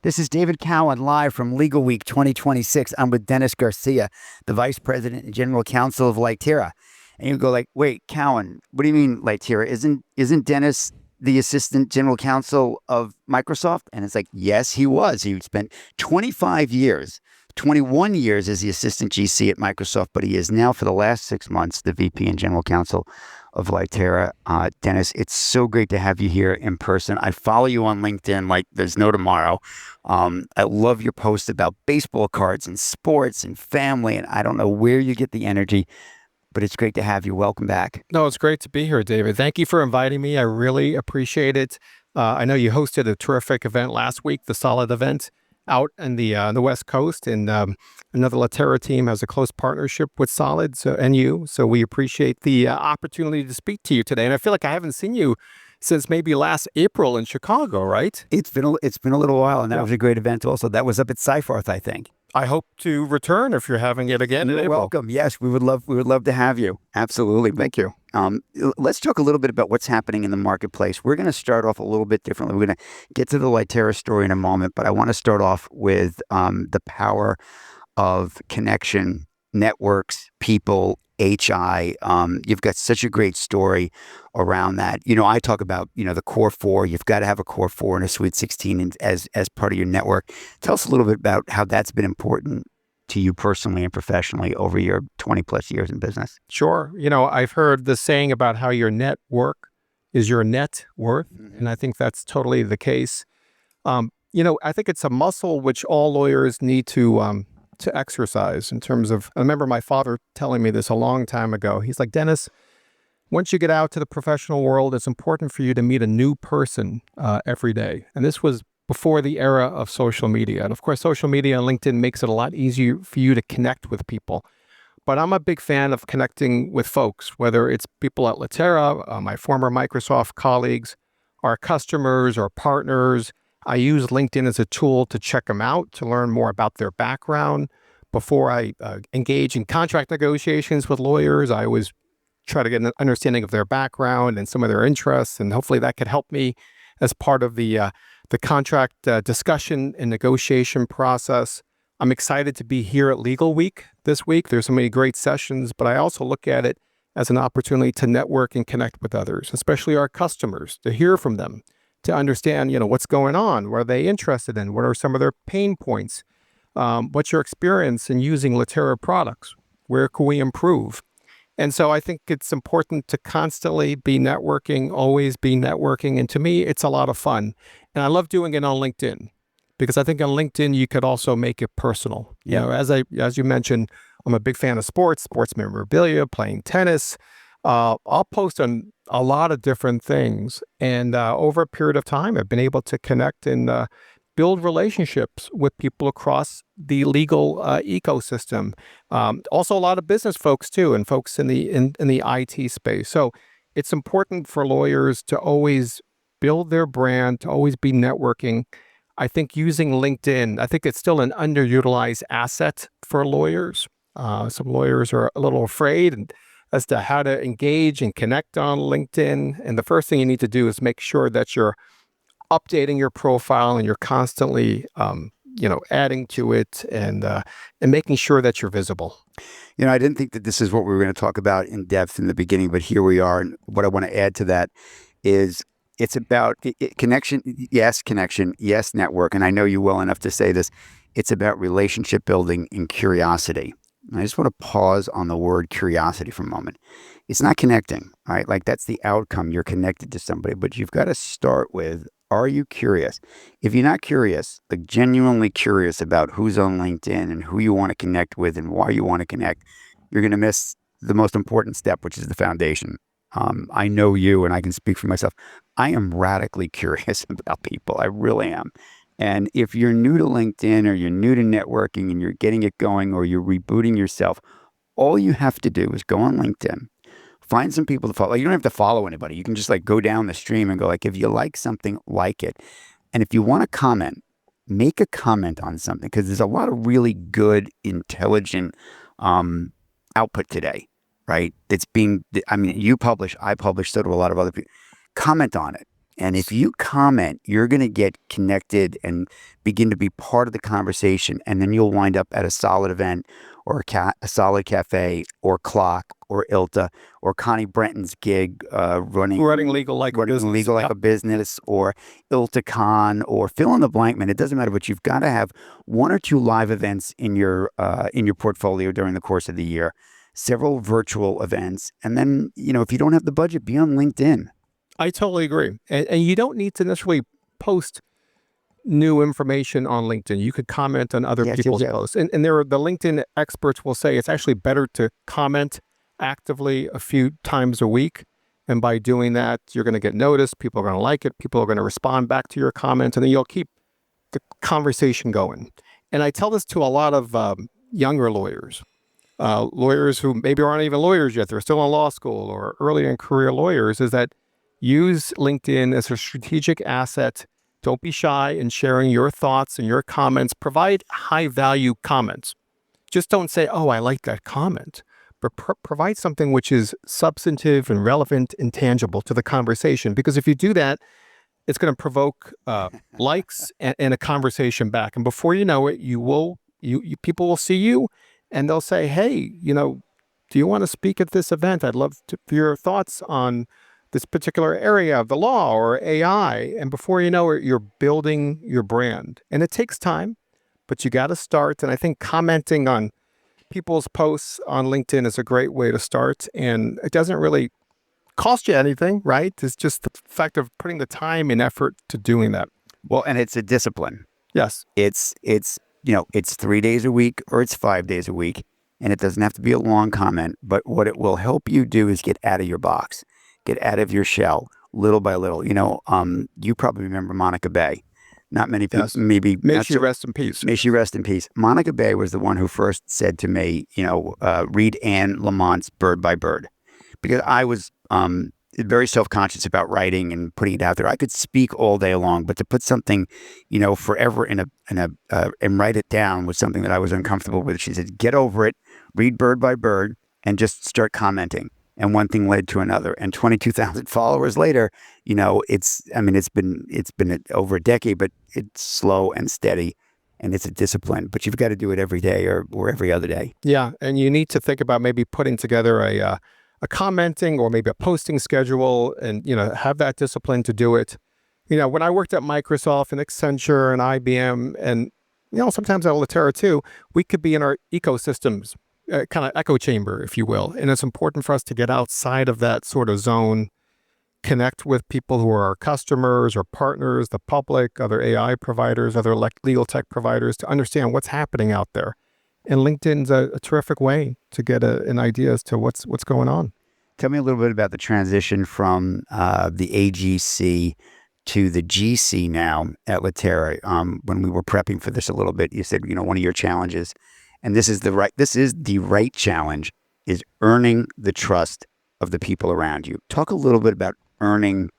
This is David Cowen live from Legalweek 2026. I'm with Dennis Garcia, the Vice President and General Counsel of Litera. And you go like, wait, Cowen, what do you mean Litera? Isn't Dennis the Assistant General Counsel of Microsoft? And it's like, yes, he was. He spent 25 years, 21 years as the Assistant GC at Microsoft, but he is now for the last 6 months the VP and General Counsel of Litera. Dennis, it's so great to have you here in person. I follow you on LinkedIn like there's no tomorrow. I love your posts about baseball cards and sports and family, and I don't know where you get the energy, but it's great to have you. Welcome back. No, it's great to be here, David. Thank you for inviting me. I really appreciate it. I know you hosted a terrific event last week, the Solid event out in the West Coast, and another Litera team has a close partnership with Solid and you. So we appreciate the opportunity to speak to you today. And I feel like I haven't seen you since maybe last April in Chicago, right? It's been a little while, and that was a great event also. That was up at Cyforth, I think. I hope to return if you're having it again in April. Welcome. Yes, we would love to have you. Absolutely. Thank you. Let's talk a little bit about what's happening in the marketplace. We're going to start off a little bit differently. We're going to get to the Litera story in a moment, but I want to start off with the power of connection, networks, people, HI. You've got such a great story around that. I talk about, the core four. You've got to have a core four and a Sweet 16 as part of your network. Tell us a little bit about how that's been important to you personally and professionally over your 20 plus years in business. Sure. I've heard the saying about how your network is your net worth. Mm-hmm. And I think that's totally the case. I think it's a muscle which all lawyers need to exercise in terms of, I remember my father telling me this a long time ago. He's like, Dennis, once you get out to the professional world, it's important for you to meet a new person every day. And this was before the era of social media. And of course, social media and LinkedIn makes it a lot easier for you to connect with people. But I'm a big fan of connecting with folks, whether it's people at Litera, my former Microsoft colleagues, our customers or partners. I use LinkedIn as a tool to check them out, to learn more about their background. Before I engage in contract negotiations with lawyers, I always try to get an understanding of their background and some of their interests, and hopefully that could help me as part of the contract discussion and negotiation process. I'm excited to be here at Legalweek this week. There's so many great sessions, but I also look at it as an opportunity to network and connect with others, especially our customers, to hear from them, to understand, what's going on, what are they interested in, what are some of their pain points, what's your experience in using Litera products, where can we improve? And so I think it's important to constantly be networking, always be networking. And to me, it's a lot of fun. And I love doing it on LinkedIn because I think on LinkedIn, you could also make it personal. As you mentioned, I'm a big fan of sports memorabilia, playing tennis. I'll post on a lot of different things. And over a period of time, I've been able to connect and build relationships with people across the legal ecosystem. Also a lot of business folks too, and folks in the IT space. So it's important for lawyers to always build their brand, to always be networking. I think using LinkedIn, I think it's still an underutilized asset for lawyers. Some lawyers are a little afraid as to how to engage and connect on LinkedIn. And the first thing you need to do is make sure that you're updating your profile and you're constantly, adding to it and making sure that you're visible. I didn't think that this is what we were going to talk about in depth in the beginning, but here we are. And what I want to add to that is it's about connection. Yes, network. And I know you well enough to say this. It's about relationship building and curiosity. And I just want to pause on the word curiosity for a moment. It's not connecting, right? Like that's the outcome. You're connected to somebody, but you've got to start with, are you curious? If you're not curious, like genuinely curious about who's on LinkedIn and who you want to connect with and why you want to connect, you're going to miss the most important step, which is the foundation. I know you, and I can speak for myself. I am radically curious about people. I really am. And if you're new to LinkedIn or you're new to networking and you're getting it going or you're rebooting yourself, all you have to do is go on LinkedIn, find some people to follow. You don't have to follow anybody. You can just go down the stream and go if you like something, like it. And if you want to comment, make a comment on something because there's a lot of really good, intelligent output today, right? You publish, I publish, so do a lot of other people. Comment on it. And if you comment, you're going to get connected and begin to be part of the conversation. And then you'll wind up at a solid event or a solid cafe or Clock or ILTA or Connie Brenton's gig Running legal like a running business. legal like Yep. a business or ILTACon or fill in the blank, man. It doesn't matter, but you've got to have one or two live events in your portfolio during the course of the year, several virtual events. And then, if you don't have the budget, be on LinkedIn. I totally agree. And you don't need to necessarily post new information on LinkedIn. You could comment on other Yes, people's yes. posts. And the LinkedIn experts will say it's actually better to comment actively a few times a week. And by doing that, you're going to get noticed. People are going to like it. People are going to respond back to your comments. And then you'll keep the conversation going. And I tell this to a lot of younger lawyers. Lawyers who maybe aren't even lawyers yet. They're still in law school or early in career lawyers, is that use LinkedIn as a strategic asset. Don't be shy in sharing your thoughts and your comments. Provide high value comments. Just don't say, oh, I like that comment, but provide something which is substantive and relevant and tangible to the conversation. Because if you do that, it's going to provoke likes and a conversation back. And before you know it, people will see you and they'll say, hey, do you want to speak at this event? I'd love to hear your thoughts on this particular area of the law or AI. And before you know it, you're building your brand. And it takes time, but you got to start. And I think commenting on people's posts on LinkedIn is a great way to start. And it doesn't really cost you anything, right? It's just the fact of putting the time and effort to doing that. Well, and it's a discipline. Yes. It's 3 days a week or it's 5 days a week. And it doesn't have to be a long comment, but what it will help you do is get out of your box, get out of your shell little by little. You probably remember Monica Bay. Not many people, Yes. maybe. May she rest in peace. May she rest in peace. Monica Bay was the one who first said to me, read Anne Lamont's Bird by Bird, because I was very self-conscious about writing and putting it out there. I could speak all day long, but to put something, forever and write it down was something that I was uncomfortable with. She said, get over it, read Bird by Bird, and just start commenting. And one thing led to another. And 22,000 followers later, it's been over a decade, but it's slow and steady. And it's a discipline, but you've got to do it every day or every other day. Yeah. And you need to think about maybe putting together a commenting or maybe a posting schedule and, have that discipline to do it. When I worked at Microsoft and Accenture and IBM and, sometimes at Litera too, we could be in our ecosystems, kind of echo chamber, if you will. And it's important for us to get outside of that sort of zone, connect with people who are our customers or partners, the public, other AI providers, other legal tech providers, to understand what's happening out there. And LinkedIn's a terrific way to get an idea as to what's going on. Tell me a little bit about the transition from the AGC to the GC now at Litera. When we were prepping for this a little bit, you said, one of your challenges, and this is the right challenge, is earning the trust of the people around you. Talk a little bit about earning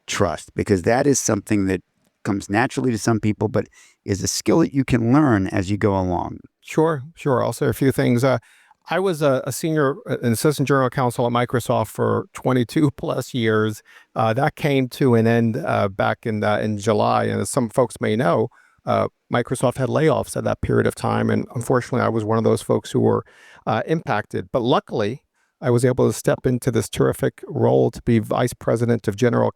trust, because that is something that comes naturally to some people, but is a skill that you can learn as you go along. Sure. I'll say a few things. I was an assistant general counsel at Microsoft for 22 plus years. That came to an end back in July. And as some folks may know, Microsoft had layoffs at that period of time. And unfortunately, I was one of those folks who were impacted. But luckily, I was able to step into this terrific role to be vice president of general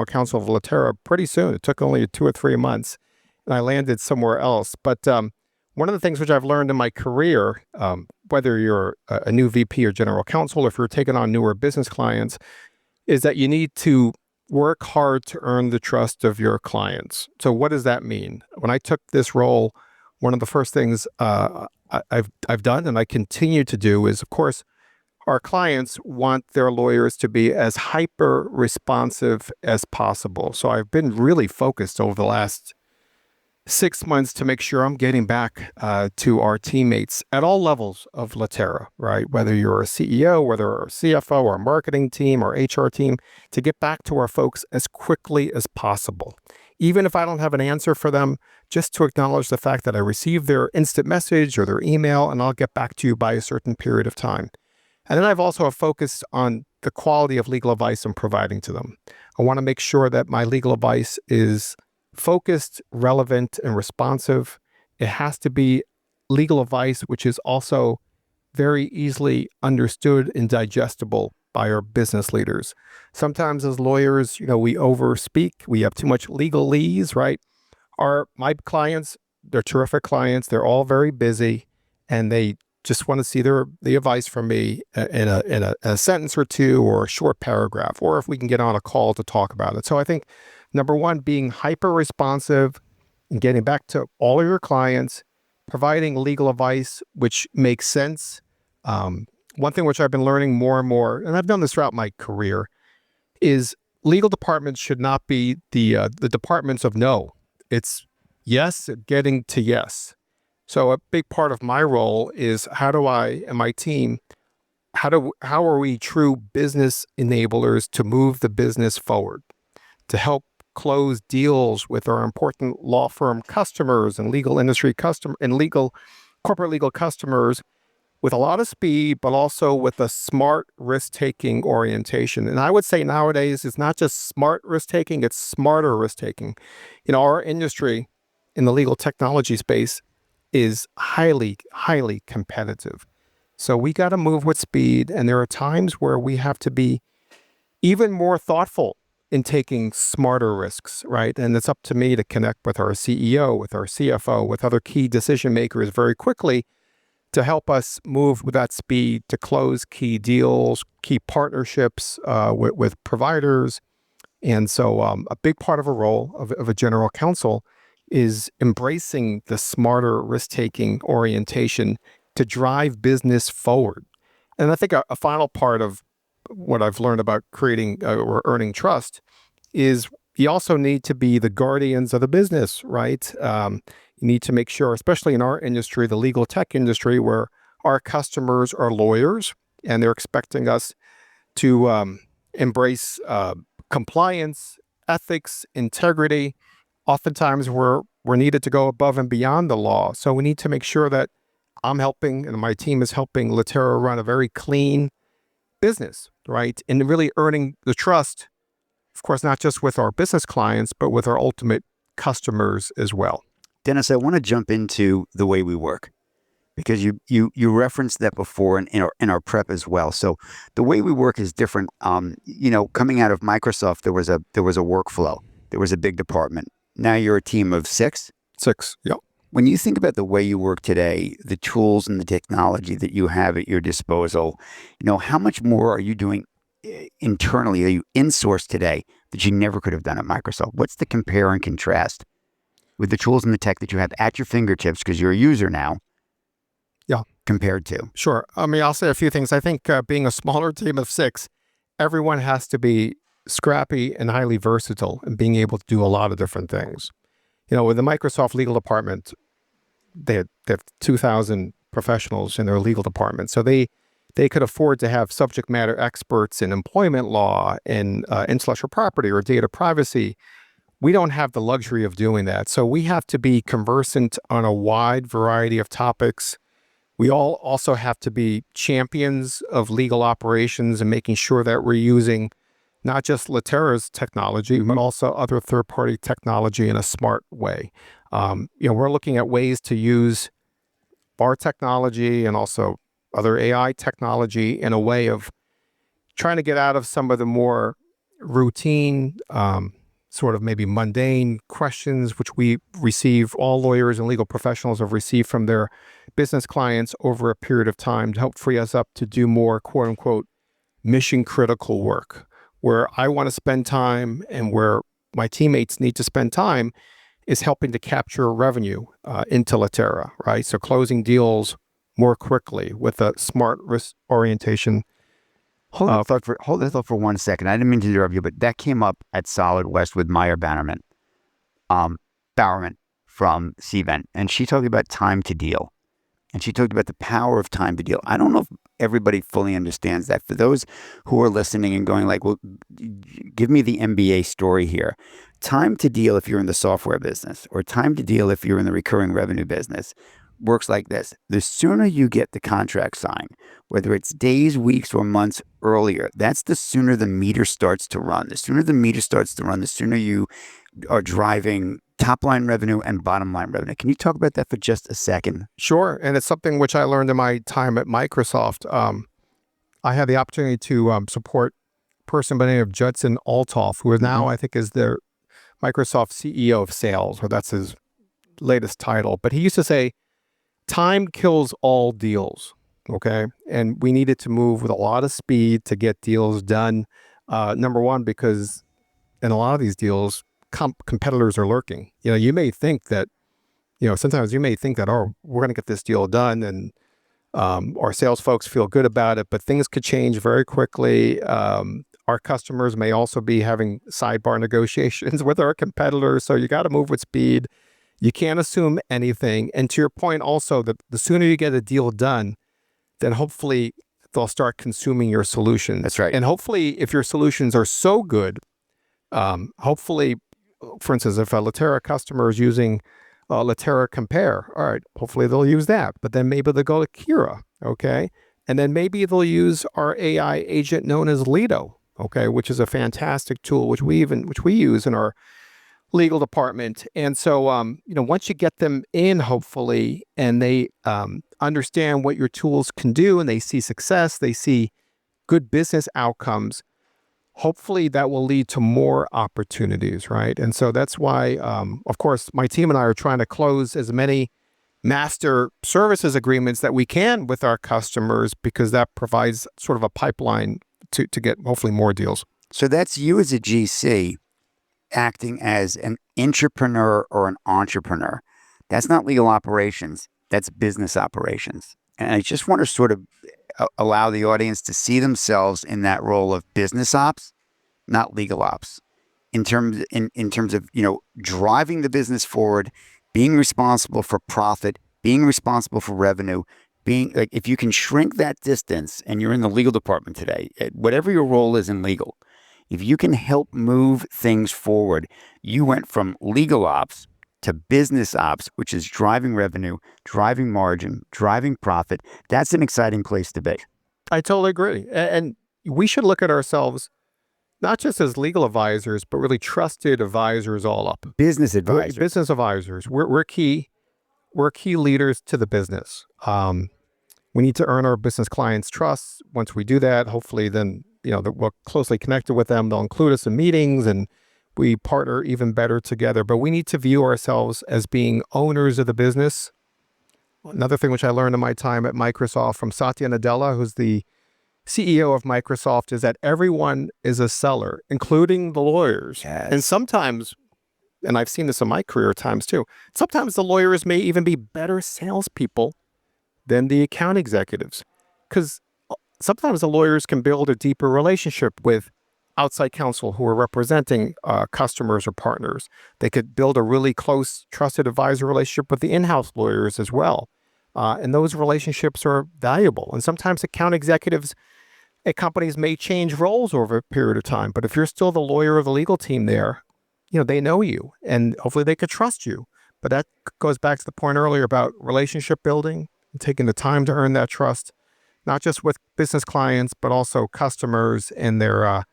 counsel of Litera pretty soon. It took only 2 or 3 months, and I landed somewhere else. But one of the things which I've learned in my career, whether you're a new VP or general counsel, or if you're taking on newer business clients, is that you need to work hard to earn the trust of your clients. So what does that mean? When I took this role, one of the first things I've done and I continue to do is, of course, our clients want their lawyers to be as hyper responsive as possible. So I've been really focused over the last 6 months to make sure I'm getting back to our teammates at all levels of Litera, right? Whether you're a CEO, whether you're a CFO or a marketing team or HR team, to get back to our folks as quickly as possible. Even if I don't have an answer for them, just to acknowledge the fact that I received their instant message or their email, and I'll get back to you by a certain period of time. And then I've also focused on the quality of legal advice I'm providing to them. I want to make sure that my legal advice is focused, relevant, and responsive. It has to be legal advice which is also very easily understood and digestible by our business leaders. Sometimes as lawyers, we overspeak. We have too much legalese, right? My clients, they're terrific clients. They're all very busy, and they just want to see the advice from me in a sentence or two, or a short paragraph, or if we can get on a call to talk about it. So I think number one, being hyper responsive and getting back to all of your clients, providing legal advice which makes sense. One thing which I've been learning more and more, and I've done this throughout my career, is legal departments should not be the departments of no. It's yes, getting to yes. So a big part of my role is how do I and my team, how are we true business enablers to move the business forward, to help close deals with our important law firm customers and legal industry corporate legal customers with a lot of speed, but also with a smart risk-taking orientation. And I would say nowadays it's not just smart risk-taking, it's smarter risk-taking. Our industry in the legal technology space is highly, highly competitive. So we got to move with speed. And there are times where we have to be even more thoughtful in taking smarter risks, right? And it's up to me to connect with our CEO, with our CFO, with other key decision makers very quickly to help us move with that speed to close key deals, key partnerships with providers. And so a big part of a role of a general counsel is embracing the smarter risk-taking orientation to drive business forward. And I think a final part of what I've learned about creating or earning trust is you also need to be the guardians of the business, right? You need to make sure, especially in our industry, the legal tech industry, where our customers are lawyers and they're expecting us to embrace compliance, ethics, integrity. Oftentimes we're needed to go above and beyond the law. So we need to make sure that I'm helping and my team is helping Litera run a very clean business, right? And really earning the trust, of course, not just with our business clients, but with our ultimate customers as well. Dennis, I want to jump into the way we work, because you referenced that before in our prep as well. So the way we work is different. Coming out of Microsoft, there was a workflow. There was a big department. Now you're a team of six. Yep. When you think about the way you work today, the tools and the technology that you have at your disposal, how much more are you doing internally? Are you insourced today that you never could have done at Microsoft? What's the compare and contrast with the tools and the tech that you have at your fingertips, because you're a user now? Yeah. Compared to? Sure. I'll say a few things. I think being a smaller team of six, everyone has to be scrappy and highly versatile and being able to do a lot of different things. With the Microsoft legal department, they have 2,000 professionals in their legal department. So they could afford to have subject matter experts in employment law and intellectual property or data privacy. We don't have the luxury of doing that. So we have to be conversant on a wide variety of topics. We all also have to be champions of legal operations and making sure that we're using not just Litera's technology, but also other third-party technology in a smart way. We're looking at ways to use our technology and also other AI technology in a way of trying to get out of some of the more routine, sort of maybe mundane questions, which all lawyers and legal professionals have received from their business clients over a period of time, to help free us up to do more, quote unquote, mission critical work, where I want to spend time and where my teammates need to spend time is helping to capture revenue into Litera, right? So closing deals more quickly with a smart risk orientation. Hold that thought for 1 second. I didn't mean to interrupt you, but that came up at Solid West with Maya Bowerman from CVent, and she talked about time to deal. And she talked about the power of time to deal. I don't know if everybody fully understands that. For those who are listening and going like, well, give me the MBA story here. Time to deal if you're in the software business, or time to deal if you're in the recurring revenue business, works like this. The sooner you get the contract signed, whether it's days, weeks, or months earlier, that's the sooner the meter starts to run. The sooner the meter starts to run, the sooner you are driving top line revenue and bottom line revenue. Can you talk about that for just a second? Sure. And it's something which I learned in my time at Microsoft. I had the opportunity to support a person by the name of Judson Althoff, who is now, I think, is the Microsoft CEO of sales, or that's his latest title. But he used to say, time kills all deals. Okay. And we needed to move with a lot of speed to get deals done. Number one, because in a lot of these deals, competitors are lurking. You may think that, sometimes you may think that, oh, we're going to get this deal done, and our sales folks feel good about it, but things could change very quickly. Our customers may also be having sidebar negotiations with our competitors. So you got to move with speed. You can't assume anything. And to your point also, that the sooner you get a deal done, then hopefully they'll start consuming your solutions. That's right. And hopefully if your solutions are so good, hopefully, for instance, if a Litera customer is using Litera Compare, all right, hopefully they'll use that. But then maybe they'll go to Kira, okay? And then maybe they'll use our AI agent known as Lido, okay, which is a fantastic tool, which we use in our legal department. And so, once you get them in, hopefully, and they understand what your tools can do, and they see success, they see good business outcomes, hopefully that will lead to more opportunities, right? And so that's why, of course, my team and I are trying to close as many master services agreements that we can with our customers, because that provides sort of a pipeline to get hopefully more deals. So that's you as a GC acting as an intrapreneur or an entrepreneur. That's not legal operations. That's business operations. And I just want to sort of allow the audience to see themselves in that role of business ops, not legal ops, in terms of, driving the business forward, being responsible for profit, being responsible for revenue, being like, if you can shrink that distance, and you're in the legal department today, whatever your role is in legal, if you can help move things forward, you went from legal ops to business ops, which is driving revenue, driving margin, driving profit. That's an exciting place to be. I totally agree. And we should look at ourselves not just as legal advisors, but really trusted advisors all up. Business advisors. Business advisors. We're key leaders to the business. We need to earn our business clients' trust. Once we do that, hopefully then, we're closely connected with them. They'll include us in meetings, and we partner even better together. But we need to view ourselves as being owners of the business. Another thing which I learned in my time at Microsoft from Satya Nadella, who's the CEO of Microsoft, is that everyone is a seller, including the lawyers. Yes. And sometimes, and I've seen this in my career times too, sometimes the lawyers may even be better salespeople than the account executives, because sometimes the lawyers can build a deeper relationship with outside counsel who are representing customers or partners. They could build a really close, trusted advisor relationship with the in-house lawyers as well. And those relationships are valuable. And sometimes account executives at companies may change roles over a period of time. But if you're still the lawyer of the legal team there, they know you, and hopefully they could trust you. But that goes back to the point earlier about relationship building and taking the time to earn that trust, not just with business clients, but also customers and their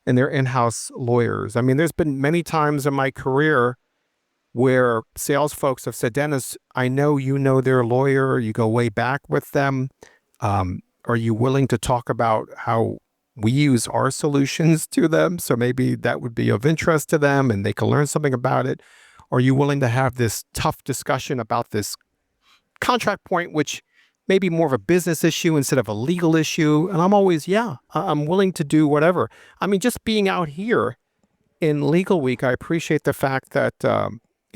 in-house lawyers. I mean, there's been many times in my career where sales folks have said, Dennis, I know you know their lawyer, you go way back with them. Are you willing to talk about how we use our solutions to them? So maybe that would be of interest to them and they can learn something about it. Are you willing to have this tough discussion about this contract point, which may be more of a business issue instead of a legal issue? And I'm always, I'm willing to do whatever. I mean, just being out here in Legalweek, I appreciate the fact that,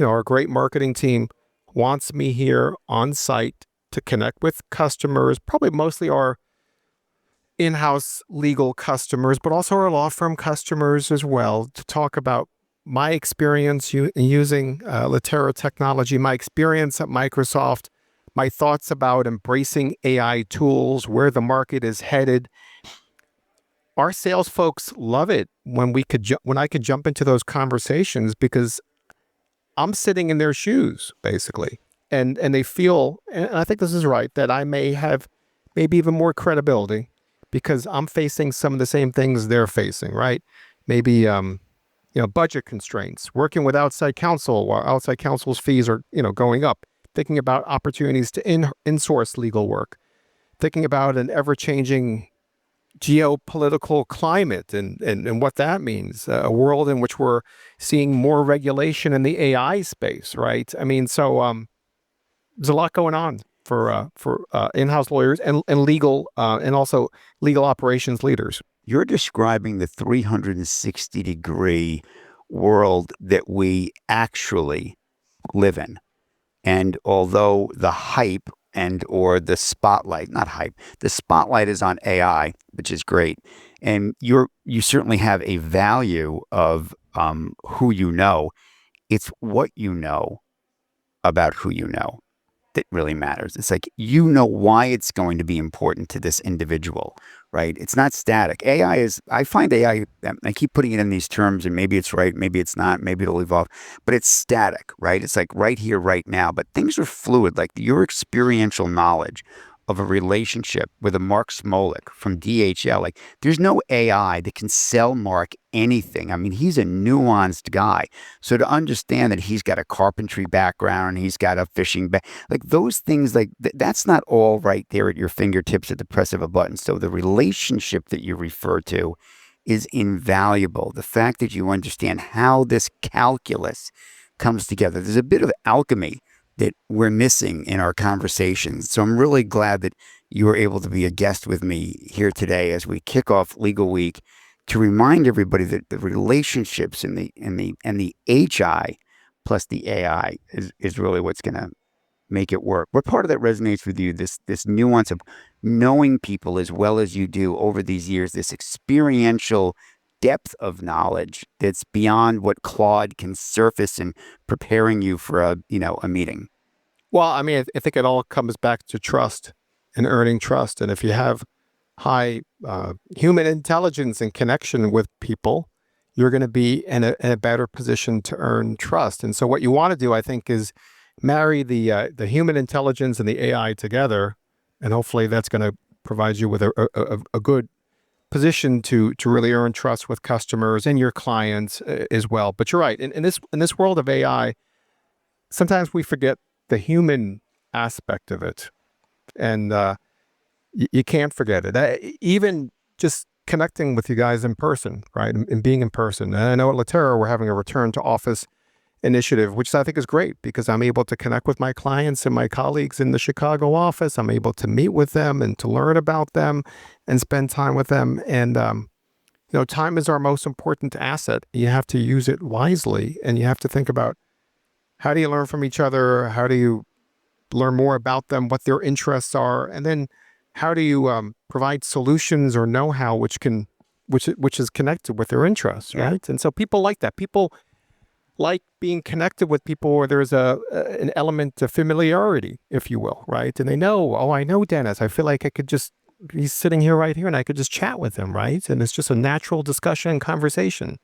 our great marketing team wants me here on site to connect with customers, probably mostly our in-house legal customers, but also our law firm customers as well, to talk about my experience using Litera technology, my experience at Microsoft, my thoughts about embracing AI tools, where the market is headed. Our sales folks love it when I could jump into those conversations, because I'm sitting in their shoes, basically. and they feel, and I think this is right, that I may have maybe even more credibility because I'm facing some of the same things they're facing, right? Maybe budget constraints, working with outside counsel while outside counsel's fees are going up, thinking about opportunities to insource legal work, thinking about an ever-changing geopolitical climate and what that means, a world in which we're seeing more regulation in the AI space, right? I mean, so there's a lot going on for in-house lawyers and legal and also legal operations leaders. You're describing the 360-degree world that we actually live in. And although the hype or the spotlight, not hype, the spotlight is on AI, which is great. And you certainly have a value of who you know. It's what you know about who you know that really matters. It's like, why it's going to be important to this individual, right? It's not static. I find AI, I keep putting it in these terms, and maybe it's right, maybe it's not, maybe it'll evolve, but it's static, right? It's like right here, right now. But things are fluid, like your experiential knowledge of a relationship with a Mark Smolik from DHL. Like, there's no AI that can sell Mark anything. I mean, he's a nuanced guy. So to understand that he's got a carpentry background, he's got a fishing like those things, like that's not all right there at your fingertips at the press of a button. So the relationship that you refer to is invaluable. The fact that you understand how this calculus comes together. There's a bit of alchemy that we're missing in our conversations. So I'm really glad that you were able to be a guest with me here today as we kick off Legal Week, to remind everybody that the relationships and the HI plus the AI is really what's going to make it work. What part of that resonates with you? This nuance of knowing people as well as you do over these years, this experiential depth of knowledge that's beyond what Claude can surface in preparing you for a meeting. Well, I mean, I think it all comes back to trust and earning trust. And if you have high human intelligence and connection with people, you're going to be in a better position to earn trust. And so what you want to do, I think, is marry the human intelligence and the AI together. And hopefully that's going to provide you with a good position to really earn trust with customers and your clients as well. But you're right. In this world of AI, sometimes we forget the human aspect of it, and you can't forget it. Even just connecting with you guys in person, right, and being in person. And I know at Litera we're having a return to office initiative, which I think is great because I'm able to connect with my clients and my colleagues in the Chicago office. I'm able to meet with them and to learn about them and spend time with them. And time is our most important asset. You have to use it wisely, and you have to think about, how do you learn from each other? How do you learn more about them, what their interests are? And then how do you provide solutions or know-how which is connected with their interests, right? And so people like that. People like being connected with people where there's an element of familiarity, if you will, right? And they know, oh, I know Dennis. I feel like he's sitting here right here and I could just chat with him, right? And it's just a natural discussion and conversation.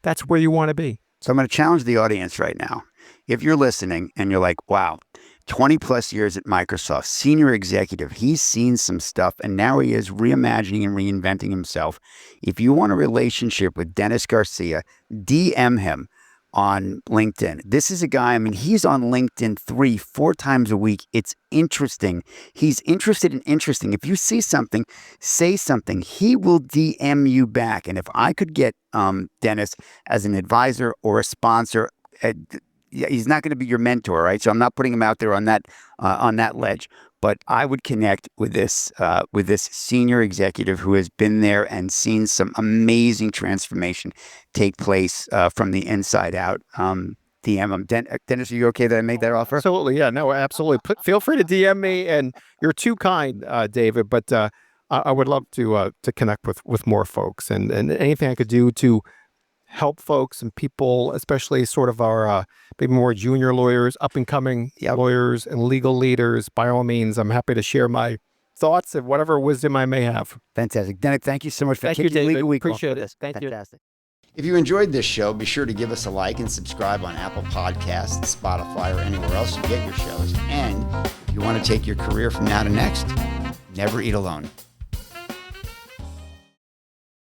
That's where you want to be. So I'm going to challenge the audience right now. If you're listening and you're like, wow, 20 plus years at Microsoft, senior executive, he's seen some stuff and now he is reimagining and reinventing himself. If you want a relationship with Dennis Garcia, DM him on LinkedIn. This is a guy, I mean, he's on LinkedIn 3-4 times a week. It's interesting. He's interested in interesting. If you see something, say something. He will DM you back. And if I could get Dennis as an advisor or a sponsor, he's not going to be your mentor, right? So I'm not putting him out there on that ledge. But I would connect with this senior executive who has been there and seen some amazing transformation take place from the inside out. DM him. Dennis, are you okay that I made that offer? Absolutely, yeah, no, absolutely. Feel free to DM me, and you're too kind, David. But I would love to connect with more folks, and anything I could do to help folks and people, especially sort of our maybe more junior lawyers, up and coming lawyers and legal leaders. By all means, I'm happy to share my thoughts and whatever wisdom I may have. Fantastic. Dennis, thank you so much for Thank you, David. Legal Week. Appreciate it. Thank you. Fantastic. If you enjoyed this show, be sure to give us a like and subscribe on Apple Podcasts, Spotify, or anywhere else you get your shows. And if you want to take your career from now to next, never eat alone.